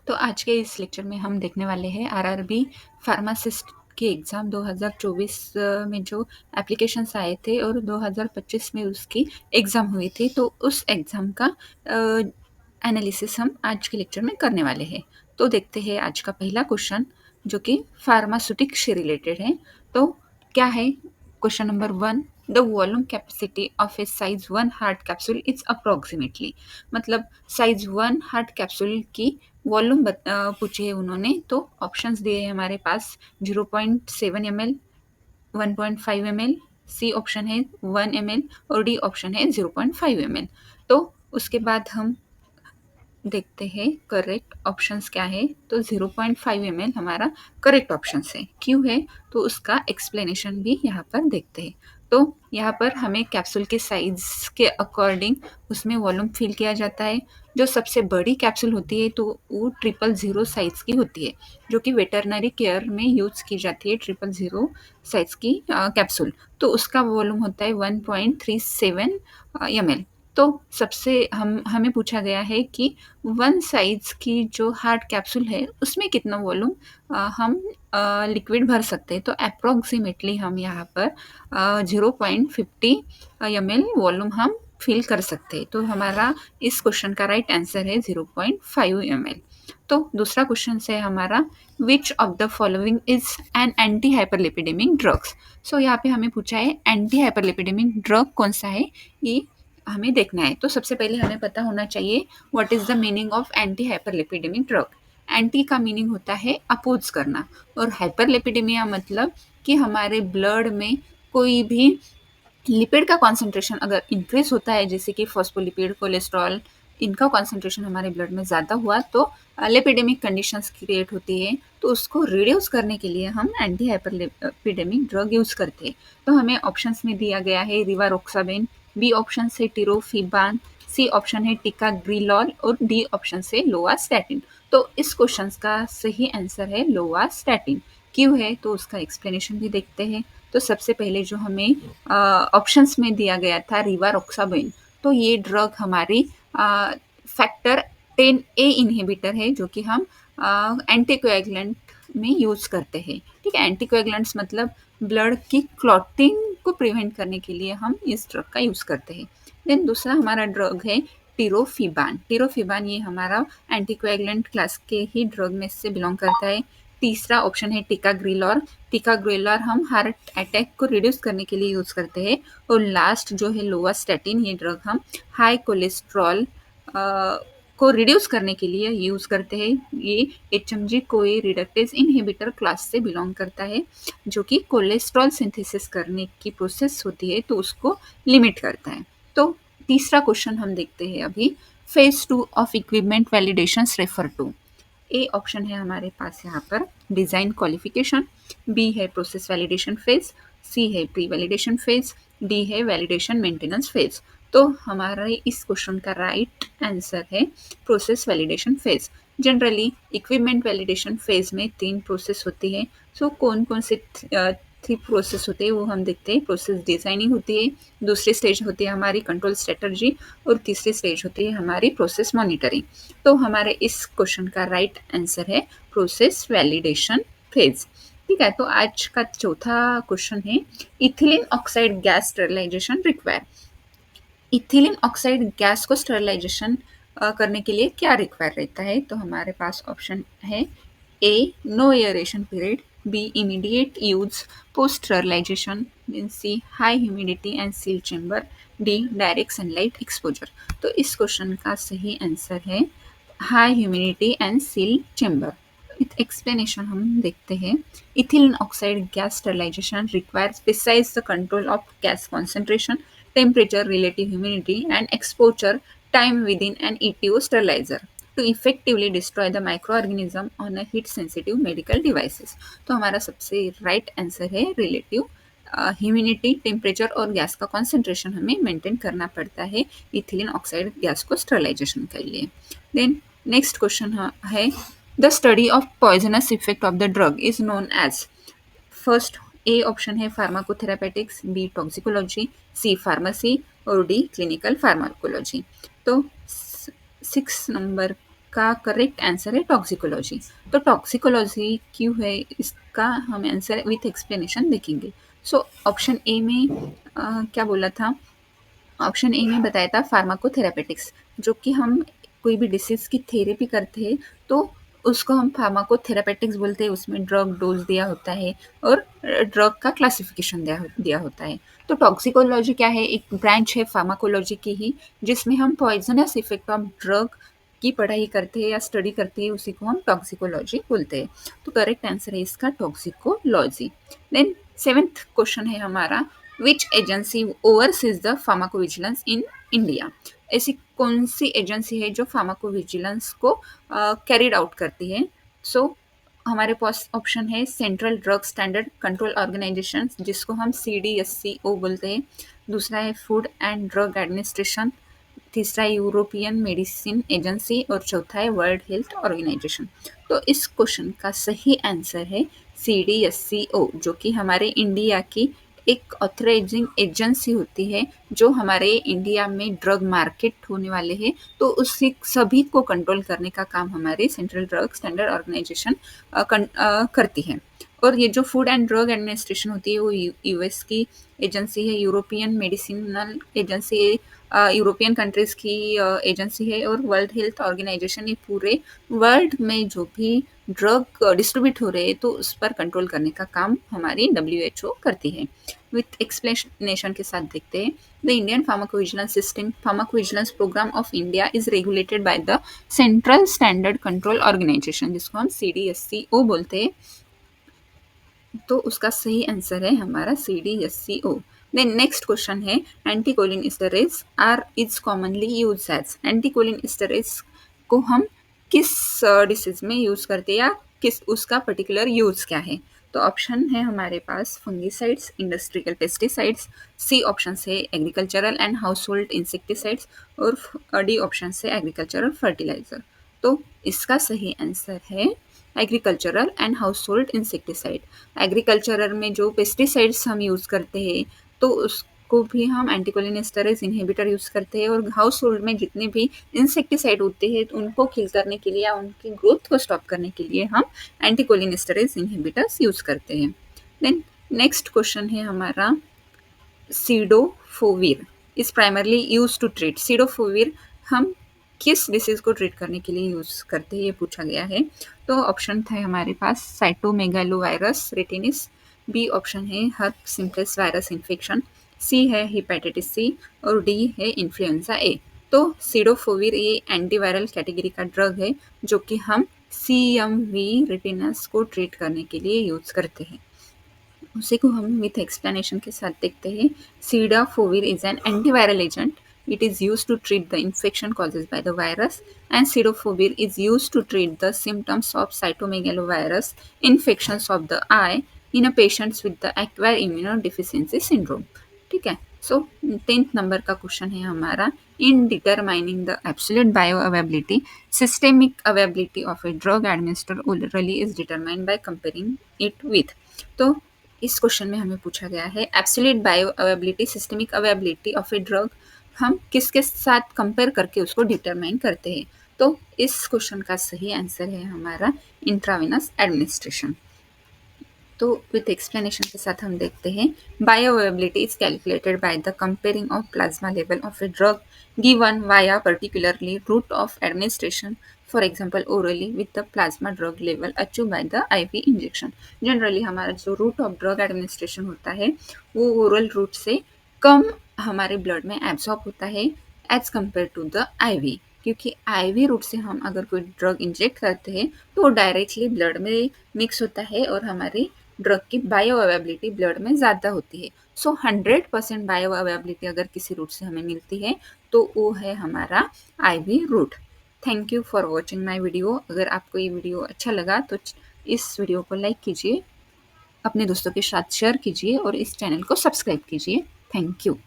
तो आज के इस लेक्चर में हम देखने वाले हैं आरआरबी फार्मासिस्ट के एग्ज़ाम 2024 में जो एप्लीकेशंस आए थे और 2025 में उसकी एग्ज़ाम हुई थी, तो उस एग्ज़ाम का एनालिसिस हम आज के लेक्चर में करने वाले हैं। तो देखते हैं आज का पहला क्वेश्चन जो कि फार्मास्यूटिक्स से रिलेटेड है। तो क्या है question number 1, the volume capacity of A size 1 hard capsule is approximately, मतलब साइज 1 हार्ड कैप्सूल की वॉल्यूम पूछे है उन्होंने। तो ऑप्शंस दिए हैं हमारे पास 0.7 ml, 1.5 ml, सी ऑप्शन है 1 ml और डी ऑप्शन है 0.5 ml। तो उसके बाद हम देखते हैं करेक्ट ऑप्शंस क्या है। तो 0.5 ml हमारा करेक्ट ऑप्शन है। क्यों है तो उसका एक्सप्लेनेशन भी यहाँ पर देखते हैं। तो यहाँ पर हमें कैप्सूल के साइज के अकॉर्डिंग उसमें वॉल्यूम फिल किया जाता है। जो सबसे बड़ी कैप्सूल होती है तो वो 000 साइज की होती है, जो कि वेटरनरी केयर में यूज़ की जाती है। 000 साइज की कैप्सूल, तो उसका वॉल्यूम होता है 1.37 ml। तो सबसे हमें पूछा गया है कि 1 साइज़ की जो हार्ड कैप्सूल है उसमें कितना वॉल्यूम हम लिक्विड भर सकते हैं। तो अप्रॉक्सीमेटली हम यहाँ पर 0.50 ml वॉल्यूम हम फिल कर सकते हैं। तो हमारा इस क्वेश्चन का राइट आंसर है 0.5 ml। तो दूसरा क्वेश्चन है हमारा, which of the following is an anti hyperlipidemic drugs. So यहाँ पे हमें पूछा है एंटी हाइपरलिपिडेमिक ड्रग कौन सा है, ये हमें देखना है। तो सबसे पहले हमें पता होना चाहिए what is the meaning of anti hyperlipidemic drug. Anti का मीनिंग होता है अपोज करना, और हाइपरलिपिडेमिया मतलब कि हमारे ब्लड में कोई भी लिपिड का कॉन्सेंट्रेशन अगर इंक्रीज होता है, जैसे कि फॉस्फोलिपिड, कोलेस्ट्रॉल, इनका कॉन्सेंट्रेशन हमारे ब्लड में ज़्यादा हुआ तो लिपिडेमिक कंडीशंस क्रिएट होती है। तो उसको रिड्यूस करने के लिए हम एंटी हाइपरलिपिडेमिक ड्रग यूज़ करते हैं। तो हमें ऑप्शंस में दिया गया है रिवारोक्साबेन, बी ऑप्शन से टिरोफिबान, सी ऑप्शन है टिकाग्रिलॉल और डी ऑप्शन से लोवास्टैटिन। तो इस क्वेश्चन का सही आंसर है लोवास्टैटिन। क्यों है तो उसका एक्सप्लेनेशन भी देखते हैं। तो सबसे पहले जो हमें ऑप्शंस में दिया गया था रिवारोक्साबेन, तो ये ड्रग हमारी फैक्टर 10A इनहिबिटर है, जो कि हम एंटीकोएगुलेंट में यूज़ करते हैं। ठीक है, एंटीकोएगुलेंट्स मतलब ब्लड की क्लॉटिंग को प्रिवेंट करने के लिए हम इस ड्रग का यूज़ करते हैं। देन दूसरा हमारा ड्रग है टिरोफिबान। टिरोफिबान ये हमारा एंटीकोएगुलेंट क्लास के ही ड्रग में से बिलोंग करता है। तीसरा ऑप्शन है टिकाग्रिलॉर। टिकाग्रिलॉर हम हार्ट अटैक को रिड्यूस करने के लिए यूज़ करते हैं। और लास्ट जो है लोवास्टैटिन, ये ड्रग हम हाई कोलेस्ट्रॉल को रिड्यूस करने के लिए यूज़ करते हैं। ये HMG कोई रिडक्टेज इनहिबिटर क्लास से बिलोंग करता है, जो कि कोलेस्ट्रॉल सिंथेसिस करने की प्रोसेस होती है तो उसको लिमिट करता है। तो तीसरा क्वेश्चन हम देखते हैं अभी, phase 2 of equipment validations refer to. A option है हमारे पास यहाँ पर डिज़ाइन क्वालिफिकेशन, बी है प्रोसेस वैलिडेशन फेज, सी है प्री वैलिडेशन फेज, डी है वैलिडेशन मेंटेनेंस फेज। तो हमारे इस क्वेश्चन का राइट आंसर है process validation phase. Generally equipment validation phase में 3 प्रोसेस होती है। सो कौन कौन से 3 प्रोसेस होते हैं वो हम देखते हैं। प्रोसेस डिज़ाइनिंग होती है, दूसरी स्टेज होती है हमारी कंट्रोल स्ट्रेटजी, और तीसरी स्टेज होती है हमारी प्रोसेस मॉनिटरिंग। तो हमारे इस क्वेश्चन का राइट आंसर है प्रोसेस वैलिडेशन फेज। ठीक है, तो आज का चौथा क्वेश्चन है, ethylene oxide gas sterilization require. Ethylene oxide gas को स्टरलाइजेशन करने के लिए क्या रिक्वायर रहता है। तो हमारे पास ऑप्शन है A no aeration period, B immediate use post sterilisation, C high humidity and seal chamber, D direct sunlight exposure. तो इस क्वेश्चन का सही आंसर है high humidity and seal chamber. Explanation हम देखते हैं। Ethylene oxide gas sterilisation requires besides the control of gas concentration, temperature, relative humidity, and exposure time within an ETO sterilizer to effectively destroy the microorganism on a heat sensitive medical devices। तो हमारा सबसे right answer है relative humidity, temperature और gas का concentration हमें maintain करना पड़ता है इथिलीन ऑक्साइड गैस को स्टरलाइजेशन के लिए। देन नेक्स्ट क्वेश्चन है, the study of poisonous effect of the drug is known as. First A option है pharmacotherapeutics, B toxicology, C pharmacy और डी क्लिनिकल फार्माकोलॉजी। तो 6 नंबर का करेक्ट आंसर है toxicology. तो टॉक्सिकोलॉजी क्यों है, इसका हम आंसर विथ एक्सप्लेनेशन देखेंगे। सो ऑप्शन ए में क्या बोला था, ऑप्शन ए में बताया था फार्माकोथेरापेटिक्स, जो कि हम कोई भी डिसीज़ की थेरेपी करते हैं तो उसको हम फार्माकोथेरापेटिक्स बोलते हैं। उसमें ड्रग डोज दिया होता है और ड्रग का क्लासिफिकेशन दिया होता है। तो टॉक्सिकोलॉजी क्या है, एक ब्रांच है फार्माकोलॉजी की ही, जिसमें हम पॉइजनस इफेक्ट ऑफ ड्रग की पढ़ाई करते हैं या स्टडी करते हैं, उसी को हम टॉक्सिकोलॉजी बोलते हैं। तो करेक्ट आंसर है इसका टॉक्सिकोलॉजी। देन सेवेंथ क्वेश्चन है हमारा, which agency oversees the pharmacovigilance in India. ऐसी कौन सी एजेंसी है जो फार्माकोविजिलेंस को कैरिड आउट करती है। सो हमारे पास ऑप्शन है central drug standard control organisation, जिसको हम CDSCO बोलते हैं। दूसरा है फूड एंड ड्रग एडमिनिस्ट्रेशन, तीसरा है यूरोपियन मेडिसिन एजेंसी और चौथा है वर्ल्ड हेल्थ ऑर्गेनाइजेशन। तो इस क्वेश्चन का सही आंसर है CDSCO, जो कि हमारे इंडिया की एक ऑथराइजिंग एजेंसी होती है, जो हमारे इंडिया में ड्रग मार्केट होने वाले हैं तो उसी सभी को कंट्रोल करने का काम हमारी सेंट्रल ड्रग स्टैंडर्ड ऑर्गेनाइजेशन करती है। और ये जो फूड एंड ड्रग एडमिनिस्ट्रेशन होती है वो US की एजेंसी है, यूरोपियन मेडिसिनल एजेंसी है, यूरोपियन कंट्रीज़ की एजेंसी है, और वर्ल्ड हेल्थ ऑर्गेनाइजेशन ये पूरे वर्ल्ड में जो भी ड्रग डिस्ट्रीब्यूट हो रहे हैं तो उस पर कंट्रोल करने का काम हमारी WHO करती है। विथ एक्सप्लेनेशन के साथ देखते हैं। The Indian pharmacovigilance system pharmacovigilance programme of India is regulated by the central standard control organisation, जिसको हम CDSCO बोलते हैं। तो उसका सही आंसर है हमारा CDSCO। देन नेक्स्ट क्वेश्चन है, anticholine steroids are is commonly use as. Anticholine steroids को हम किस डिसीज में यूज करते हैं या किस उसका पर्टिकुलर यूज क्या है। तो ऑप्शन है हमारे पास fungicides, industrial pesticides, C option है agricultural and household insecticides, और डी ऑप्शन है एग्रीकल्चरल फर्टिलाइजर। तो इसका सही आंसर है agricultural and household insecticide. Agricultural में जो पेस्टिसाइड्स हम यूज़ करते हैं तो उसको भी हम एंटीकोलिनेस्टेरॉइड इनहिबिटर यूज़ करते हैं, और हाउस होल्ड में जितने भी इंसेक्टिसाइड होते हैं तो उनको किल करने के लिए या उनकी ग्रोथ को स्टॉप करने के लिए हम एंटीकोलिनेस्टेरॉइड इनहिबिटर्स यूज़ करते हैं। देन नेक्स्ट क्वेश्चन है हमारा, cidofovir is primarily use to treat. Cidofovir हम किस डिसीज़ को ट्रीट करने के लिए यूज़ करते हैं, ये पूछा गया है। तो ऑप्शन था हमारे पास साइटोमेगालोवायरस रेटिनिस, बी ऑप्शन है हर्प सिम्प्लेक्स वायरस इन्फेक्शन, सी है हेपेटाइटिस सी, और डी है इन्फ्लुएंजा ए। तो सीडोफोविर ये एंटीवायरल कैटेगरी का ड्रग है जो कि हम CMV रेटिनस को ट्रीट करने के लिए यूज़ करते हैं। उसी को हम विथ एक्सप्लेनेशन के साथ देखते हैं। Cidofovir is an antiviral agent. It is used to treat the infection caused by the virus, and Cidofovir is used to treat the symptoms of cytomegalovirus infections of the eye in a patients with the acquired immunodeficiency syndrome. ठीक है। सो 10th number का question है हमारा, in determining the absolute bio availability systemic availability of a drug administered orally is determined by comparing it with. तो इस question में हमें पूछा गया है absolute bio availability systemic availability of a drug हम किसके साथ कंपेयर करके उसको डिटरमाइन करते हैं। तो इस क्वेश्चन का सही आंसर है हमारा इंट्रावेनस एडमिनिस्ट्रेशन। तो विथ एक्सप्लेनेशन के साथ हम देखते हैं, bioavailability is calculated by the comparing of plasma level of a drug given via particularly route of administration, for example orally, with the plasma drug level achieve by the IV injection. Generally हमारा जो root of drug administration होता है वो oral route से कम हमारे blood में absorb होता है as compare to the IV, क्योंकि IV रूट से हम अगर कोई ड्रग इंजेक्ट करते हैं तो वो डायरेक्टली ब्लड में मिक्स होता है और हमारी ड्रग की बायो अवेबिलिटी ब्लड में ज़्यादा होती है। सो 100% बायो अवेबिलिटी अगर किसी रूट से हमें मिलती है तो वो है हमारा IV route. Thank you for watching my video. अगर आपको ये वीडियो अच्छा लगा तो इस वीडियो को लाइक कीजिए, अपने दोस्तों के साथ शेयर कीजिए और इस चैनल को सब्सक्राइब कीजिए। Thank you.